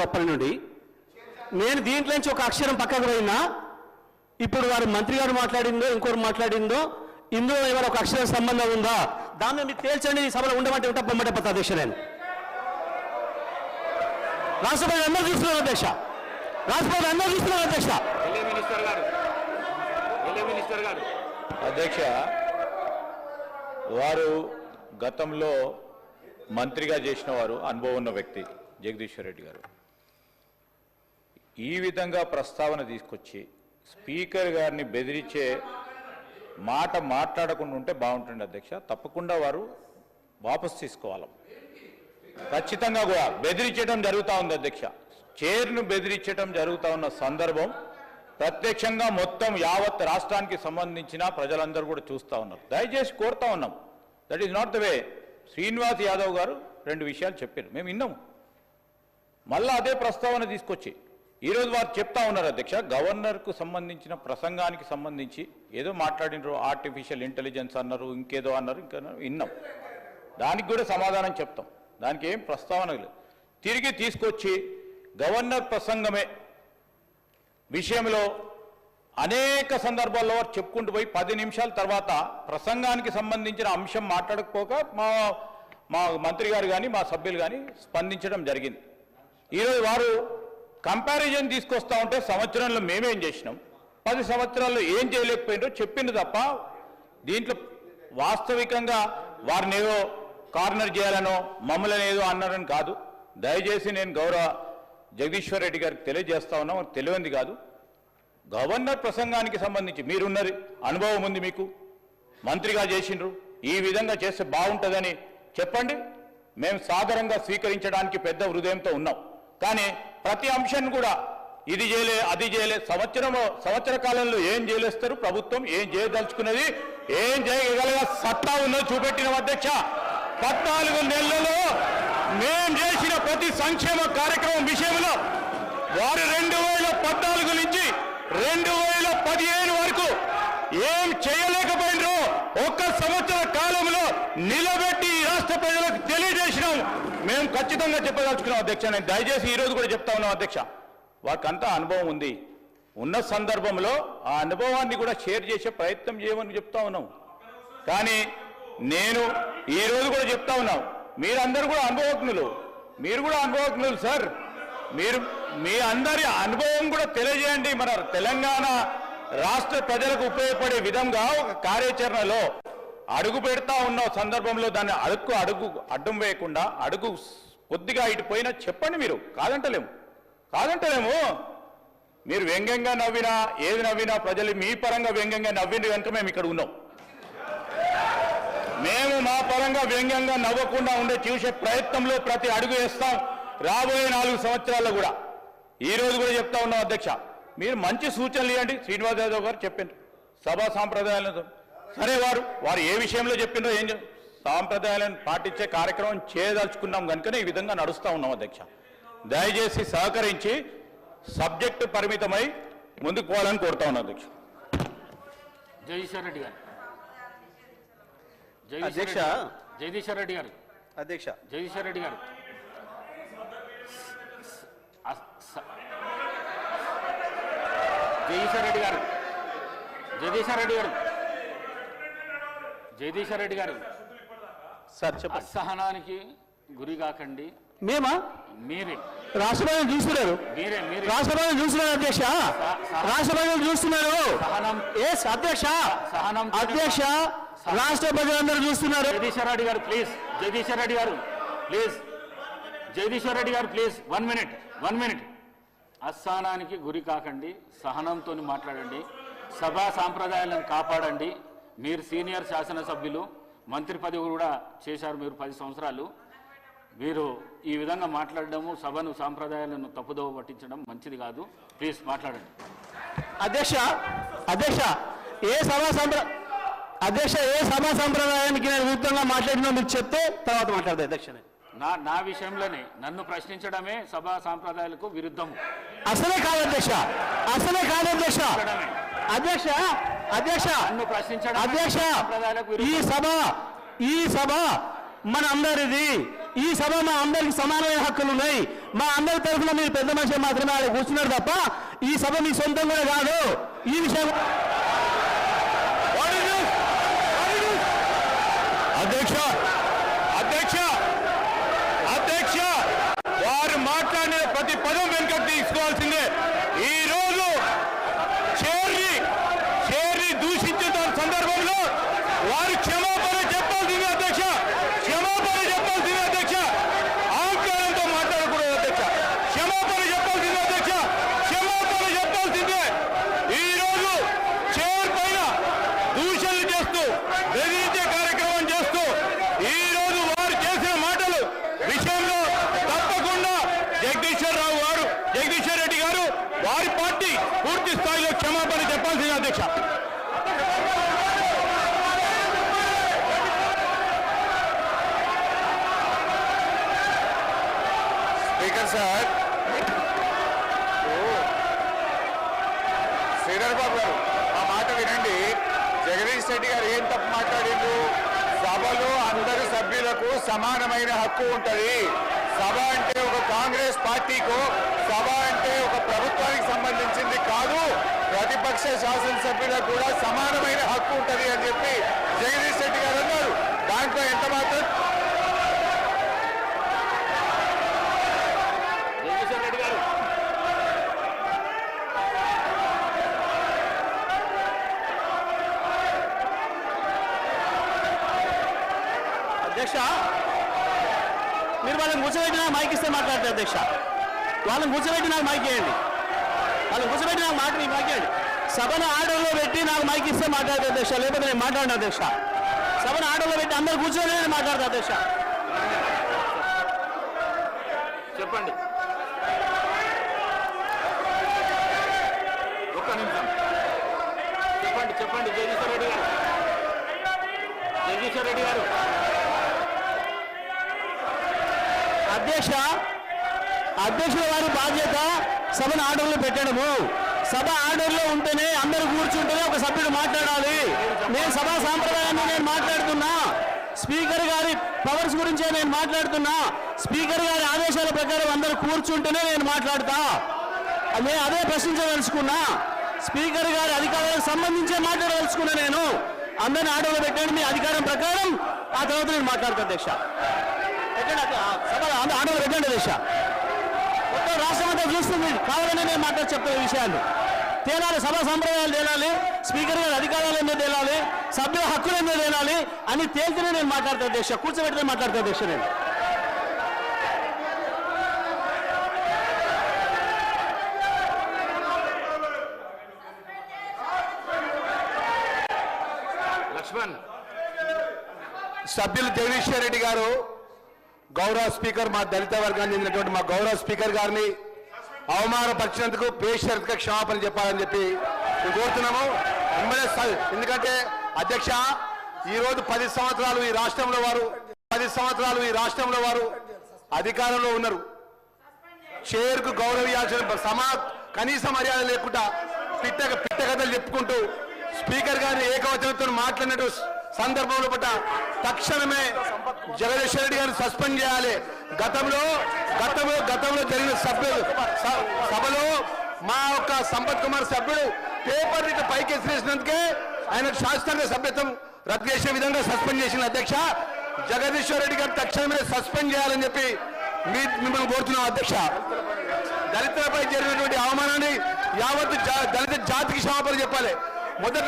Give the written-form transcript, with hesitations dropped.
అప్పటి నుండి నేను దీంట్లోంచి ఒక అక్షరం పక్కకు పోయినా ఇప్పుడు వారు మంత్రి గారు మాట్లాడిందో ఇంకోరు మాట్లాడిందో ఇందులో ఏమైనా ఒక అక్షరం సంబంధం ఉందా దాన్ని మీరు తేల్చండి. ఈ సభలో ఉండమంటే ఉంటా పొమ్మటే పత్త అధ్యక్ష. నేను రాష్ట్రపతి అందరూ చూస్తున్నారు అధ్యక్ష. రాష్ట్రపతి అందరూ చూస్తున్నారు అధ్యక్ష. అధ్యక్ష, వారు గతంలో మంత్రిగా చేసిన వారు, అనుభవం ఉన్న వ్యక్తి జగదీశ్వర్ రెడ్డి గారు ఈ విధంగా ప్రస్తావన తీసుకొచ్చి స్పీకర్ గారిని బెదిరించే మాట మాట్లాడకుండా ఉంటే బాగుంటుంది అధ్యక్ష. తప్పకుండా వారు వాపసు తీసుకోవాలి. ఖచ్చితంగా కూడా బెదిరించడం జరుగుతూ ఉంది అధ్యక్ష. చైర్ను బెదిరించడం జరుగుతూ ఉన్న సందర్భం ప్రత్యక్షంగా మొత్తం యావత్ రాష్ట్రానికి సంబంధించిన ప్రజలందరూ కూడా చూస్తూ ఉన్నారు. దయచేసి కోరుతా ఉన్నాం. That is not the way. Srinivas Yadav గారు 2 విషయాలు చెప్పారు, మేము విన్నాము. మళ్ళా అదే ప్రస్తావన తీసుకొచ్చి ఈరోజు వారు చెప్తా ఉన్నారు అధ్యక్ష. గవర్నర్కు సంబంధించిన ప్రసంగానికి సంబంధించి ఏదో మాట్లాడినారు, ఆర్టిఫిషియల్ ఇంటెలిజెన్స్ అన్నారు, ఇంకేదో అన్నారు, ఇంకా విన్నాం. దానికి కూడా సమాధానం చెప్తాం. దానికి ఏం ప్రస్తావన లేదు. తిరిగి తీసుకొచ్చి గవర్నర్ ప్రసంగమే విషయంలో అనేక సందర్భాల్లో చెప్పుకుంటూ పోయి 10 నిమిషాల తర్వాత ప్రసంగానికి సంబంధించిన అంశం మాట్లాడకపోక మా మంత్రి గారు కానీ మా సభ్యులు కానీ స్పందించడం జరిగింది. ఈరోజు వారు కంపారిజన్ తీసుకొస్తా ఉంటే సంవత్సరంలో మేమేం చేసినాం, 10 సంవత్సరాల్లో ఏం చేయలేకపోయినారో చెప్పింది తప్ప దీంట్లో వాస్తవికంగా వారిని ఏదో కార్నర్ చేయాలనో మమ్మల్ని ఏదో అన్నారని కాదు. దయచేసి నేను గౌరవ జగదీశ్వర్ రెడ్డి గారికి తెలియజేస్తా ఉన్నాం, తెలియంది కాదు. గవర్నర్ ప్రసంగానికి సంబంధించి మీరున్నది అనుభవం ఉంది, మీకు మంత్రిగా చేసిండ్రు, ఈ విధంగా చేస్తే బాగుంటుందని చెప్పండి. మేము సాధారణంగా స్వీకరించడానికి పెద్ద హృదయంతో ఉన్నాం. కానీ ప్రతి అంశాన్ని కూడా ఇది చేయలే అది చేయలే, సంవత్సర కాలంలో ఏం చేయలేస్తారు ప్రభుత్వం, ఏం చేయదలుచుకున్నది, ఏం చేయగలిగే సత్తా ఉన్నది చూపెట్టిన అధ్యక్ష. 14 నెలలలో మేం చేసిన ప్రతి సంక్షేమ కార్యక్రమం విషయంలో వారు 2014 నుంచి 2015 వరకు ఏం చేయలేకపోయినరో 1 సంవత్సర కాలంలో నిలబెట్టి రాష్ట్ర ప్రజలకు తెలియజేసినాం. మేము ఖచ్చితంగా చెప్పదలుచుకున్నాం అధ్యక్ష. నేను దయచేసి ఈరోజు కూడా చెప్తా ఉన్నాం అధ్యక్ష. వారికంతా అనుభవం ఉంది. ఉన్న సందర్భంలో ఆ అనుభవాన్ని కూడా షేర్ చేసే ప్రయత్నం చేయమని చెప్తా ఉన్నాం. కానీ నేను ఈరోజు కూడా చెప్తా ఉన్నాం, మీరందరూ కూడా అనుభవజ్ఞులు, మీరు కూడా అనుభవజ్ఞులు సార్. మీరు మీ అందరి అనుభవం కూడా తెలియజేయండి. మన తెలంగాణ రాష్ట్ర ప్రజలకు ఉపయోగపడే విధంగా ఒక కార్యాచరణలో అడుగు పెడతా ఉన్న సందర్భంలో దాన్ని అడ్డం వేయకుండా అడుగు కొద్దిగా ఇటు పోయినా చెప్పండి. మీరు కాదంటలేము. మీరు వ్యంగ్యంగా నవ్వినా ఏది నవ్వినా ప్రజలు మీ పరంగా వ్యంగ్యంగా నవ్వింది కనుక మేము ఇక్కడ ఉన్నాం. మేము మా పరంగా వ్యంగ్యంగా నవ్వకుండా ఉండే చూసే ప్రయత్నంలో ప్రతి అడుగు వేస్తాం. రాబోయే 4 సంవత్సరాల్లో కూడా ఈరోజు కూడా చెప్తా ఉన్నాం అధ్యక్ష. మీరు మంచి సూచనలు ఇవ్వండి. శ్రీనివాస్ యాదవ్ గారు చెప్పిండ్రు సభా సాంప్రదాయాలను. సరే, వారు ఏ విషయంలో చెప్పిండ్రో ఏం సాంప్రదాయాలను పాటించే కార్యక్రమం చేయదలుచుకున్నాం కనుకనే ఈ విధంగా నడుస్తూ ఉన్నాం అధ్యక్ష. దయచేసి సహకరించి సబ్జెక్టు పరిమితమై ముందుకు పోవాలని కోరుతా ఉన్నాం అధ్యక్ష. జగదీశ్వర్ రెడ్డి గారు అధ్యక్ష. జగదీశ్వర్ రెడ్డి గారు అధ్యక్ష. జగదీశ్వర్ రెడ్డి గారు జగదీశ్వర్ రెడ్డి గారు జగదీశ్వర్ రెడ్డి గారు జగదీశ్వర్ రెడ్డి గారు సార్ చెప్పండి. అసహనానికి గురి కాకండి. మేమా? మీరే రాష్ట్రపతి చూస్తున్నారు. రాష్ట్రపతి చూస్తున్నారు అధ్యక్ష. రాష్ట్రపతి చూస్తున్నారు. అధ్యక్ష అధ్యక్ష రాష్ట్ర ప్రజలందరూ చూస్తున్నారు. జగదీశ్వర్ రెడ్డి గారు ప్లీజ్. జగదీశ్వర్ రెడ్డి గారు ప్లీజ్. జగదీశ్వర్ రెడ్డి గారు ప్లీజ్ 1 మినిట్. అసహనానికి గురి కాకండి, సహనంతో మాట్లాడండి, సభా సాంప్రదాయాలను కాపాడండి. మీరు సీనియర్ శాసనసభ్యులు, మంత్రి పదవి కూడా చేశారు మీరు 10 సంవత్సరాలు. మీరు ఈ విధంగా మాట్లాడడము, సభను సాంప్రదాయాలను తప్పుదోవ పట్టించడం మంచిది కాదు. ప్లీజ్ మాట్లాడండి. అధ్యక్ష ఏ సభా సంప్రదాయానికి నేను విరుద్ధంగా మాట్లాడినా మీరు చెప్తే తర్వాత మాట్లాడదు అధ్యక్ష. నా విషయంలోనే నన్ను ప్రశ్నించడమే సభా సాంప్రదాయాలకు విరుద్ధం. అసలే కాదు అధ్యక్ష. నన్ను ప్రశ్నించడం ఈ సభ మన అందరిది. ఈ సభ మా అందరికి సమానమైన హక్కులు ఉన్నాయి. మా అందరి తరఫున మీరు పెద్ద మనిషి మాత్రమే ఆడ కూర్చున్నారు తప్ప ఈ సభ మీ సొంతం కూడా కాదు. ఈ విషయం అధ్యక్ష అధ్యక్ష అధ్యక్ష వారు మాట్లాడిన ప్రతి పదం వెనుకకు తీసుకోవాల్సిందే. ఈ రోజు చైర్ని దూషించిన సందర్భంలో వారు క్షమాపణ చెప్పాల్సిందే అధ్యక్ష. క్షమాపణ చెప్పాల్సిందే అధ్యక్ష. అహంకారంతో మాట్లాడకూడదు అధ్యక్ష. క్షమాపణ చెప్పాల్సిందే అధ్యక్ష. క్షమాపణ చెప్పాల్సిందే. ఈ రోజు చైర్ పైన దూషణలు చేస్తూ బెదిరించే కార్యక్రమం చేస్తూ ఈ రోజు వారు చేసిన మాటలు విషయంలో తప్పకుండా జగదీశ్వర్ రెడ్డి గారు వారి పార్టీ పూర్తి స్థాయిలో క్షమాపణ చెప్పాల్సింది అధ్యక్ష. స్పీకర్ సార్, శ్రీధర్ బాబు గారు ఆ మాట వినండి. జగదీష్ రెడ్డి గారు ఏం తప్పు మాట్లాడిండు? సభలో అందరు సభ్యులకు సమానమైన హక్కు ఉంటుంది. సభ అంటే ఒక కాంగ్రెస్ పార్టీకు, సభ అంటే ఒక ప్రభుత్వానికి సంబంధించింది కాదు, ప్రతిపక్ష శాసనసభ్యులకు కూడా సమానమైన హక్కు ఉంటుంది అని చెప్పి జగదీష్ రెడ్డి గారు అన్నారు. దాంట్లో ఎంత మాత్రం జగదీశ్వర్ రెడ్డి గారు అధ్యక్ష, మీరు వాళ్ళని కూర్చోబెట్టి నాకు మైక్ ఇస్తే మాట్లాడతారు అధ్యక్ష. వాళ్ళని కూర్చోబెట్టి నాకు మైక్ ఇవ్వండి. వాళ్ళని కూర్చోబెట్టి నాకు మైక్ ఇవ్వండి. సభను ఆర్డర్లో పెట్టి నాకు మైక్ ఇస్తే మాట్లాడతారు అధ్యక్ష. లేకపోతే నేను మాట్లాడిన అధ్యక్ష. సభను ఆర్డర్లో పెట్టి అందరు కూర్చొని నేను మాట్లాడతా అధ్యక్ష. చెప్పండి. ఒక్క నిమిషం చెప్పండి. జగదీశ్వర్ రెడ్డి గారు అధ్యక్షుల వారి బాధ్యత సభను ఆర్డర్లో పెట్టడము. సభ ఆర్డర్లో ఉంటేనే అందరూ కూర్చుంటేనే ఒక సభ్యుడు మాట్లాడాలి. నేను సభా సాంప్రదాయాన్ని నేను మాట్లాడుతున్నా. స్పీకర్ గారి పవర్స్ గురించే నేను మాట్లాడుతున్నా. స్పీకర్ గారి ఆదేశాల ప్రకారం అందరూ కూర్చుంటేనే నేను మాట్లాడతా. నేను అదే ప్రశ్నించదలుచుకున్నా. స్పీకర్ గారి అధికారాలకు సంబంధించే మాట్లాడదలుచుకున్నా. నేను అందరిని ఆర్డర్లో పెట్టండి మీ అధికారం ప్రకారం. ఆ తర్వాత నేను మాట్లాడతా అధ్యక్ష. సభ ఆర్డర్లో పెట్టండి అధ్యక్ష. మొత్తం రాష్ట్రం అంతా చూస్తుంది. కావాలని నేను చెప్తున్న విషయాలు తేలాలి. సభా సంప్రదాయాలు తేలాలి. స్పీకర్ గారి అధికారాలు ఏందో తేలాలి. సభ్యుల హక్కులు ఏందో తేలాలి అని తేల్తేనే నేను మాట్లాడతా అధ్యక్ష. కూర్చోబెడితే మాట్లాడతా అధ్యక్ష. నేను లక్ష్మణ్ సభ్యులు జగదీశ్వర్ రెడ్డి గారు గౌరవ స్పీకర్ మా దళిత వర్గానికి చెందినటువంటి మా గౌరవ స్పీకర్ గారిని అవమానపరిచినందుకు బేషరతుగా క్షమాపణ చెప్పాలని చెప్పి మేము కోరుతున్నాము. ఎందుకంటే అధ్యక్ష ఈరోజు 10 సంవత్సరాలు ఈ రాష్ట్రంలో వారు అధికారంలో ఉన్నారు. చైర్కు గౌరవించాల్సిన కనీస మర్యాద లేకుండా పిట్ట కథలు చెప్పుకుంటూ స్పీకర్ గారిని ఏకవచనంతో మాట్లాడినట్టు సందర్భంలో పట్ల తక్షణమే జగదీశ్వర్ రెడ్డి గారిని సస్పెండ్ చేయాలి. గతంలో జరిగిన సభలో మా యొక్క సంపత్ కుమార్ సభ్యుడు పేపర్ ఇట్లా పైకి ఎసిరేసినందుకే ఆయన శాసనసభ సభ్యత్వం రద్దు చేసే విధంగా సస్పెండ్ చేసిన అధ్యక్ష. జగదీశ్వర్ రెడ్డి గారు తక్షణమే సస్పెండ్ చేయాలని చెప్పి మిమ్మల్ని కోరుతున్నాం అధ్యక్ష. దళితులపై జరిగినటువంటి అవమానాన్ని యావత్తు దళిత జాతికి క్షమాపణ చెప్పాలి. మొదటి